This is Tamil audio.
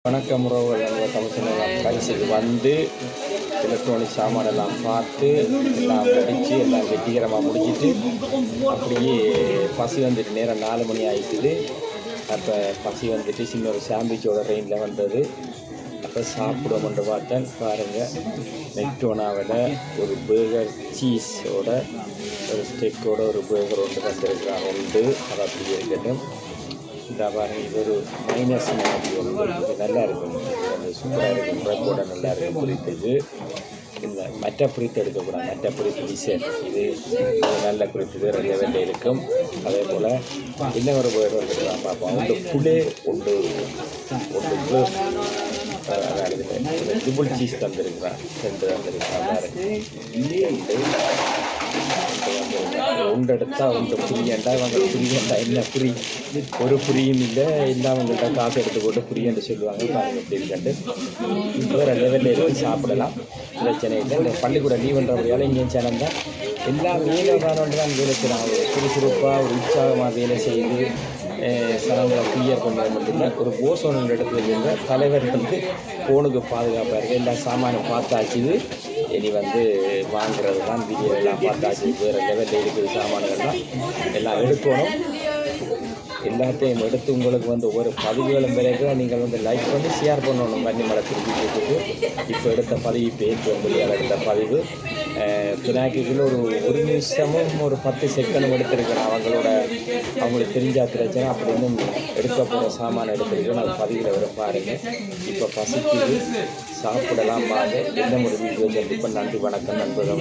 வணக்கம் உறவுகள். நம்ம தமிழ்ச்செல்லாம் கடைசிக்கு வந்து எலக்ட்ரானிக் சாமானெல்லாம் பார்த்து எல்லாம் முடித்து எல்லாம் வெற்றிகரமாக முடிச்சுட்டு அப்படியே பசி வந்துட்டு நேரம் 4 மணி ஆகிட்டுது. அப்போ பசி வந்துட்டு சின்ன ஒரு சாண்ட்விச்சோட ரெயினில் வந்தது. அப்போ சாப்பிடுவோம்ன்ற பார்த்தேன். பாருங்கள், மெக்டோனாவில் ஒரு பேர்கர் சீஸோட ஒரு ஸ்டெக்கோட ஒரு பேர்கர் ஒன்று தந்துருக்குறாங்க உண்டு. அது அப்படி இருக்கட்டும். இந்த பாருங்க, இது ஒரு மைனஸ் மாதிரி இது நல்லா இருக்கும், சூப்பராக இருக்கும், குறைப்போட நல்லா இருக்கும். குறித்துக்கு இந்த மற்ற குறித்து எடுக்கக்கூடாது, மற்ற குறித்து டிசைன் இது நல்ல குறித்து வேறு லெவலில் இருக்கும். அதே போல் இன்னும் ஒரு பேர் வந்துருக்கலாம் பார்ப்போம். ஒன்று புளே ஒன்று ட்ரிபிள் சீஸ் தந்துருக்குறான், 2 தந்துருக்கான். ஒன்று எடுத்தால் ஒன்று புரியண்டா, இவங்க புரியண்டா என்ன புரி ஒரு புரியும் இல்லை அவங்கள்ட்ட காசு எடுத்து போட்டு புரியன்னு சொல்லுவாங்க. பாருங்கள் எப்படி இருக்கண்டு. இப்போ 2 லெவலில் இருந்து சாப்பிடலாம், பிரச்சனை இல்லை. இந்த பள்ளிக்கூட லீவுன்ற வேலை இங்கேயும் சேர்ந்தால் எல்லாம் வேலை காரணம் தான் வேலை செய்கிறாங்க. சுறுசுறுப்பாக ஒரு உற்சாகமாக வேலை செய்து சனங்களை கிளியர் பண்ண மட்டும்தான். ஒரு போசோன இடத்துல இருந்த தலைவர் வந்து ஃபோனுக்கு பாதுகாப்பாக இருக்குது. எல்லா சாமானும் பார்த்தாச்சுது. இனி வந்து வாங்குறது தான் வீடியோ எல்லாம் பார்த்தாச்சு. வேறு லெவலில் இருக்குது சாமான்கள்லாம் எல்லாம் எடுக்கணும். எல்லாத்தையும் எடுத்து உங்களுக்கு வந்து ஒவ்வொரு பதிவுகளும் பிறகு நீங்கள் வந்து லைக் பண்ணி ஷேர் பண்ணணும். கன்னிமலை திருப்பி இப்போ எடுத்த பதிவு பேச்சு வந்து எடுத்த பதிவு பினாக்கிக்குள்ள ஒரு நிமிஷமும் ஒரு 10 செகண்டும் எடுத்திருக்கிறேன். அவங்களுக்கு தெரிஞ்சா பிரச்சனை அப்படின்னு எடுக்க போகிற சாமான எடுத்திருக்கிறேன். அது பதிவில் வர பாருங்கள். இப்போ பசிக்குது, சாப்பிடலாம். பாருங்க. எந்த ஒரு வீடியோ இப்போ நன்றி, வணக்கம், நண்பர்கள்.